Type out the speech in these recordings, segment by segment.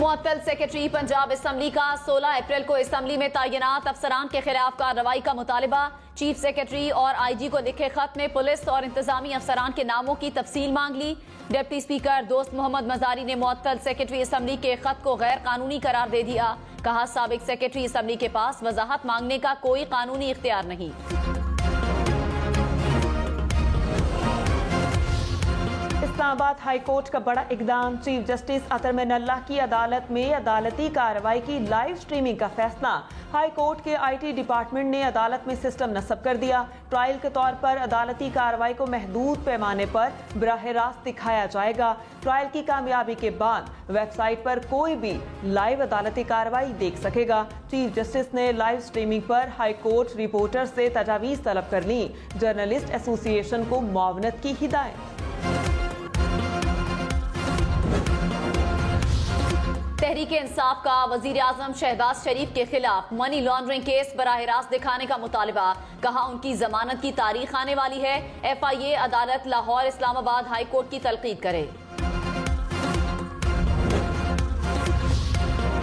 معطل secretary Punjab assembly کا 16 April کو اسمبلی میں تعینات افسران کے خلاف کارروائی کا مطالبہ. چیف سیکرٹری اور آئی جی کو لکھے خط میں پولیس اور انتظامی افسران کے ناموں کی تفصیل مانگ لی. ڈپٹی اسپیکر دوست محمد مزاری نے معطل سیکرٹری اسمبلی کے خط کو غیر قانونی قرار دے دیا. کہا سابق سیکرٹری اسمبلی کے پاس وضاحت مانگنے کا کوئی قانونی اختیار نہیں. اسلام آباد ہائی کورٹ کا بڑا اقدام. چیف جسٹس اطہر من اللہ کی عدالت میں عدالتی کارروائی کی لائیو سٹریمنگ کا فیصلہ. ہائی کورٹ کے آئی ٹی ڈپارٹمنٹ نے عدالت میں سسٹم نصب کر دیا. ٹرائل کے طور پر عدالتی کارروائی کو محدود پیمانے پر براہ راست دکھایا جائے گا. ٹرائل کی کامیابی کے بعد ویب سائٹ پر کوئی بھی لائیو عدالتی کارروائی دیکھ سکے گا. چیف جسٹس نے لائیو سٹریمنگ پر ہائی کورٹ رپورٹر سے تجاویز طلب کر لی. جرنلسٹ ایسوسی ایشن کو معاونت کی ہدایت. تحریک انصاف کا وزیر اعظم شہباز شریف کے خلاف منی لانڈرنگ کیس براہ راست دکھانے کا مطالبہ. کہا ان کی ضمانت کی تاریخ آنے والی ہے. ایف آئی اے عدالت لاہور اسلام آباد ہائی کورٹ کی تلقین کرے.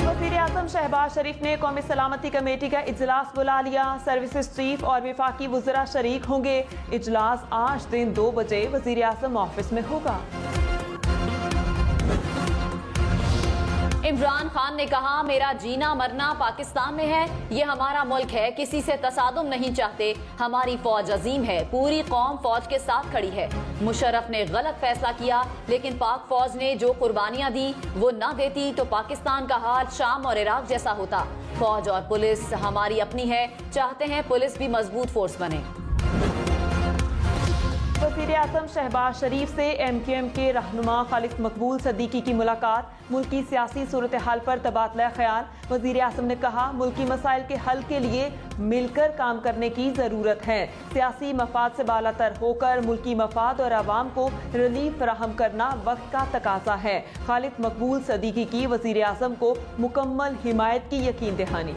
وزیر اعظم شہباز شریف نے قومی سلامتی کمیٹی کا اجلاس بلا لیا. سروسز چیف اور وفاقی وزراء شریک ہوں گے. اجلاس آج دن 2 بجے وزیر اعظم آفس میں ہوگا. عمران خان نے کہا میرا جینا مرنا پاکستان میں ہے. یہ ہمارا ملک ہے. کسی سے تصادم نہیں چاہتے. ہماری فوج عظیم ہے. پوری قوم فوج کے ساتھ کھڑی ہے. مشرف نے غلط فیصلہ کیا لیکن پاک فوج نے جو قربانیاں دی وہ نہ دیتی تو پاکستان کا حال شام اور عراق جیسا ہوتا. فوج اور پولیس ہماری اپنی ہے. چاہتے ہیں پولیس بھی مضبوط فورس بنے. وزیر اعظم شہباز شریف سے ایم کیو ایم کے رہنما خالد مقبول صدیقی کی ملاقات. ملکی سیاسی صورتحال پر تبادلہ خیال. وزیر اعظم نے کہا ملکی مسائل کے حل کے لیے مل کر کام کرنے کی ضرورت ہے. سیاسی مفاد سے بالا تر ہو کر ملکی مفاد اور عوام کو ریلیف فراہم کرنا وقت کا تقاضا ہے. خالد مقبول صدیقی کی وزیر اعظم کو مکمل حمایت کی یقین دہانی.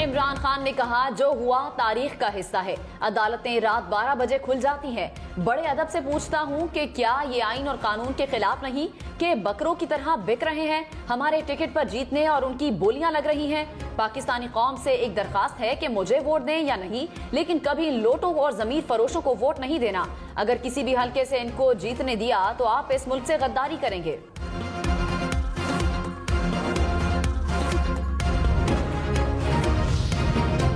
عمران خان نے کہا جو ہوا تاریخ کا حصہ ہے. عدالتیں رات 12 بجے کھل جاتی ہیں. بڑے ادب سے پوچھتا ہوں کہ کیا یہ آئین اور قانون کے خلاف نہیں کہ بکروں کی طرح بک رہے ہیں. ہمارے ٹکٹ پر جیتنے اور ان کی بولیاں لگ رہی ہیں. پاکستانی قوم سے ایک درخواست ہے کہ مجھے ووٹ دیں یا نہیں لیکن کبھی لوٹوں اور ضمیر فروشوں کو ووٹ نہیں دینا. اگر کسی بھی حلقے سے ان کو جیتنے دیا تو آپ اس ملک سے غداری کریں گے.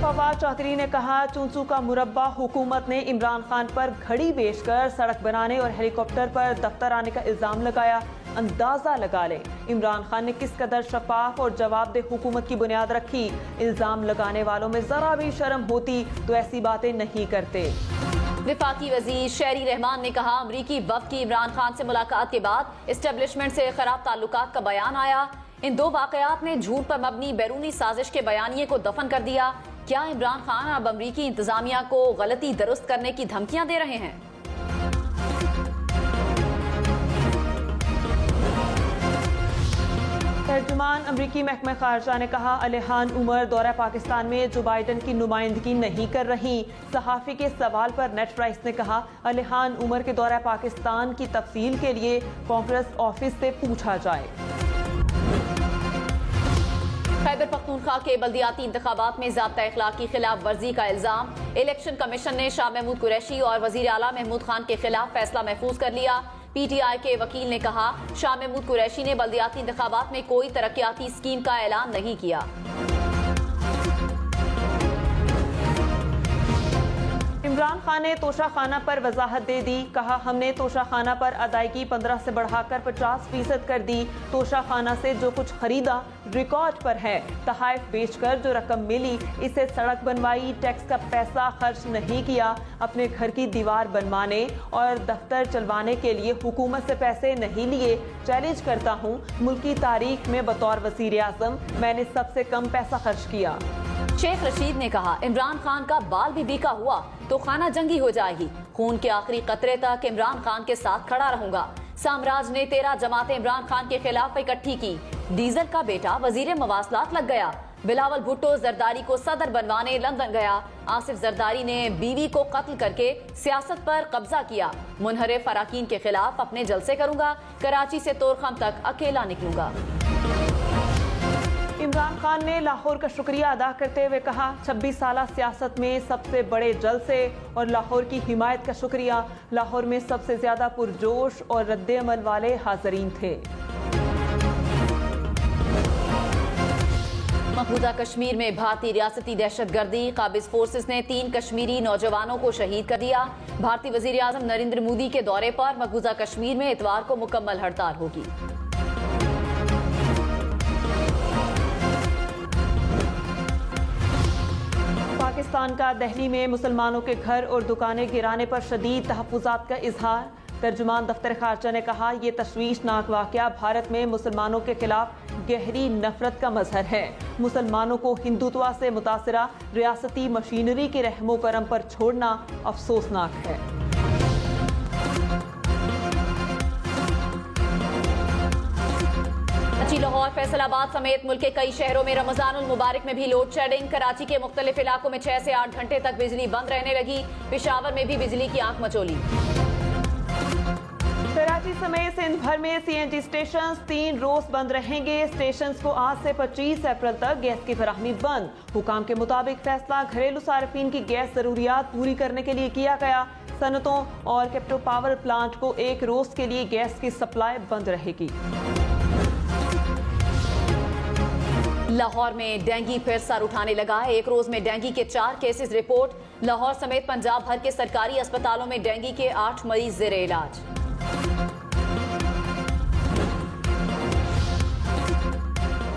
فواد چودھری نے کہا چونچو کا مربع حکومت نے عمران خان پر گھڑی بیچ کر سڑک بنانے اور ہیلی کاپٹر پر دفتر آنے کا الزام لگایا. اندازہ لگا لیں عمران خان نے کس قدر شفاف اور جواب دہ حکومت کی بنیاد رکھی. الزام لگانے والوں میں ذرا بھی شرم ہوتی تو ایسی باتیں نہیں کرتے. وفاقی وزیر شہری رحمان نے کہا امریکی وفد کی عمران خان سے ملاقات کے بعد اسٹیبلشمنٹ سے خراب تعلقات کا بیان آیا. ان 2 واقعات نے جھوٹ پر مبنی بیرونی سازش کے بیانیے کو دفن کر دیا. کیا عمران خان اب امریکی انتظامیہ کو غلطی درست کرنے کی دھمکیاں دے رہے ہیں؟ ترجمان امریکی محکمہ خارجہ نے کہا الیحان عمر دورہ پاکستان میں جو بائیڈن کی نمائندگی نہیں کر رہی. صحافی کے سوال پر نیٹ پرائس نے کہا الیحان عمر کے دورہ پاکستان کی تفصیل کے لیے کانگریس آفس سے پوچھا جائے. خیبر پختونخوا کے بلدیاتی انتخابات میں ضابطہ اخلاق کی خلاف ورزی کا الزام. الیکشن کمیشن نے شاہ محمود قریشی اور وزیر اعلیٰ محمود خان کے خلاف فیصلہ محفوظ کر لیا. پی ٹی آئی کے وکیل نے کہا شاہ محمود قریشی نے بلدیاتی انتخابات میں کوئی ترقیاتی اسکیم کا اعلان نہیں کیا. عمران خان نے توشہ خانہ پر وضاحت دے دی. کہا ہم نے توشہ خانہ پر ادائیگی 15 سے بڑھا کر 50% کر دی. توشہ خانہ سے جو کچھ خریدا ریکارڈ پر ہے. تحائف بیچ کر جو رقم ملی اسے سڑک بنوائی. ٹیکس کا پیسہ خرچ نہیں کیا. اپنے گھر کی دیوار بنوانے اور دفتر چلوانے کے لیے حکومت سے پیسے نہیں لیے. چیلنج کرتا ہوں ملکی تاریخ میں بطور وزیر اعظم میں نے سب سے کم پیسہ خرچ کیا. شیخ رشید نے کہا عمران خان کا بال بھی بیکا ہوا تو خانہ جنگی ہو جائے گی. خون کے آخری قطرے تک عمران خان کے ساتھ کھڑا رہوں گا. سامراج نے 13 جماعتیں عمران خان کے خلاف اکٹھی کی. ڈیزل کا بیٹا وزیر مواصلات لگ گیا. بلاول بھٹو زرداری کو صدر بنوانے لندن گیا۔ آصف زرداری نے بیوی کو قتل کر کے سیاست پر قبضہ کیا۔ منحرف اراکین کے خلاف اپنے جلسے کروں گا، کراچی سے طورخم تک اکیلا نکلوں گا۔ عمران خان نے لاہور کا شکریہ ادا کرتے ہوئے کہا 26 سالہ سیاست میں سب سے بڑے جلسے اور لاہور کی حمایت کا شکریہ۔ لاہور میں سب سے زیادہ پرجوش اور رد عمل والے حاضرین تھے۔ مقبوضہ کشمیر میں بھارتی ریاستی دہشت گردی، قابض فورسز نے 3 کشمیری نوجوانوں کو شہید کر دیا۔ بھارتی وزیر اعظم نریندر مودی کے دورے پر مقبوضہ کشمیر میں اتوار کو مکمل ہڑتال ہوگی۔ پاکستان کا دہلی میں مسلمانوں کے گھر اور دکانیں گرانے پر شدید تحفظات کا اظہار۔ ترجمان دفتر خارجہ نے کہا یہ تشویشناک واقعہ بھارت میں مسلمانوں کے خلاف گہری نفرت کا مظہر ہے۔ مسلمانوں کو ہندوتوا سے متاثرہ ریاستی مشینری کے رحم و کرم پر چھوڑنا افسوسناک ہے۔ لاہور، فیصل آباد سمیت ملک کے کئی شہروں میں رمضان المبارک میں بھی لوڈ شیڈنگ۔ کراچی کے مختلف علاقوں میں 6 سے 8 گھنٹے تک بجلی بند رہنے لگی۔ پشاور میں بھی بجلی کی آنکھ مچولی۔ کراچی سمیت سندھ بھر میں سی این جی اسٹیشنز 3 روز بند رہیں گے۔ اسٹیشنز کو آج سے 25 اپریل تک گیس کی فراہمی بند۔ حکام کے مطابق فیصلہ گھریلو صارفین کی گیس ضروریات پوری کرنے کے لیے کیا گیا۔ صنعتوں اور کیپٹو پاور پلانٹ کو 1 روز کے لیے گیس کی سپلائی بند رہے گی۔ لاہور میں ڈینگی پھر سر اٹھانے لگا۔ ایک روز میں ڈینگی کے 4 کیسز رپورٹ۔ لاہور سمیت پنجاب بھر کے سرکاری اسپتالوں میں ڈینگی کے 8 مریض زیر علاج۔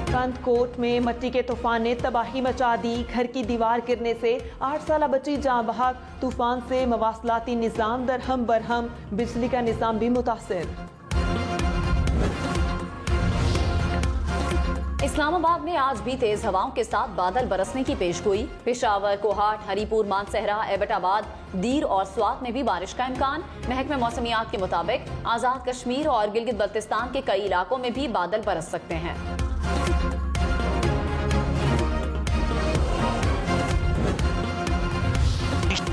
کند کوٹ میں مٹی کے طوفان نے تباہی مچا دی۔ گھر کی دیوار گرنے سے 8 سالہ بچی جاں بحق۔ طوفان سے مواصلاتی نظام درہم برہم، بجلی کا نظام بھی متاثر۔ اسلام آباد میں آج بھی تیز ہواؤں کے ساتھ بادل برسنے کی پیشگوئی۔ پشاور، کوہاٹ، ہری پور، مانسہرہ، ایبٹ آباد، دیر اور سوات میں بھی بارش کا امکان۔ محکمہ موسمیات کے مطابق آزاد کشمیر اور گلگت بلتستان کے کئی علاقوں میں بھی بادل برس سکتے ہیں۔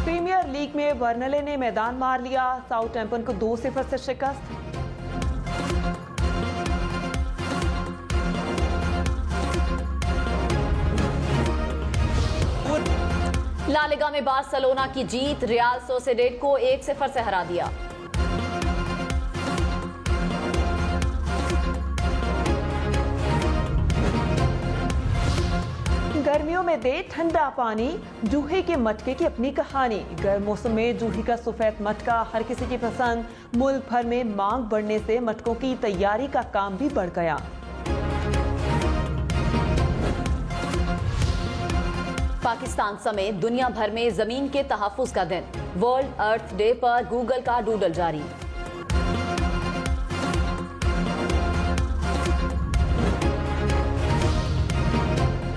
پریمیئر لیگ میں برنلے نے میدان مار لیا۔ ساؤتھ ٹیمپٹن کو 2-0 سے شکست۔ لا لیگا میں بارسلونا کی جیت، ریال سوسیڈیڈ کو 1-0 سے ہرا دیا۔ گرمیوں میں دے ٹھنڈا پانی، جوہے کے مٹکے کی اپنی کہانی۔ گرم موسم میں جوہی کا سفید مٹکا ہر کسی کی پسند۔ ملک بھر میں مانگ بڑھنے سے مٹکوں کی تیاری کا کام بھی بڑھ گیا۔ پاکستان سمیت دنیا بھر میں زمین کے تحفظ کا دن، ورلڈ ارتھ ڈے پر گوگل کا ڈوڈل جاری۔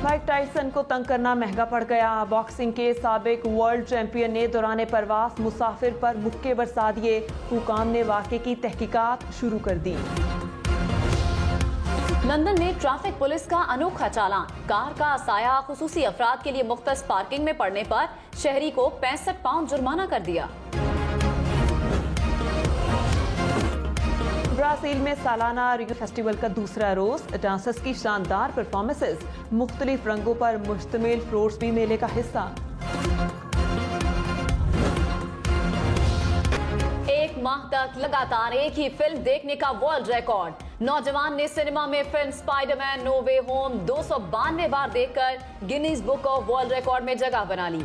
مائک ٹائسن کو تنگ کرنا مہنگا پڑ گیا۔ باکسنگ کے سابق ورلڈ چیمپئن نے دوران پرواز مسافر پر مکے برسا دیے۔ حکام نے واقعے کی تحقیقات شروع کر دی۔ لندن میں ٹریفک پولیس کا انوکھا چالان، کار کا سایہ خصوصی افراد کے لیے مختص پارکنگ میں پڑنے پر شہری کو 65 پاؤنڈ جرمانہ کر دیا۔ برازیل میں سالانہ ریو فیسٹیول کا دوسرا روز، ڈانسرز کی شاندار پرفارمنسز، مختلف رنگوں پر مشتمل فلورز بھی میلے کا حصہ۔ ایک ماہ تک لگاتار ایک ہی فلم دیکھنے کا ورلڈ ریکارڈ، نوجوان نے سنیما میں فلم اسپائیڈر مین نو وے ہوم 292 بار دیکھ کر Guinness book of world record میں جگہ بنا لی۔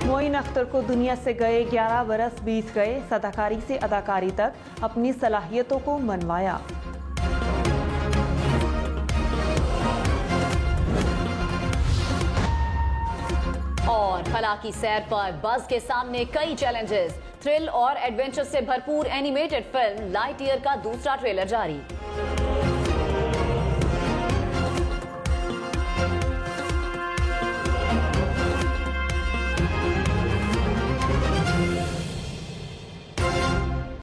معین اختر کو دنیا سے گئے 11 برس بیت گئے، اداکاری سے اداکاری تک اپنی صلاحیتوں کو منوایا۔ اور خلا کی سیر پر بز کے سامنے کئی چیلنجز، تھرل اور ایڈونچر سے بھرپور اینیمیٹڈ فلم لائٹ ایئر کا دوسرا ٹریلر جاری۔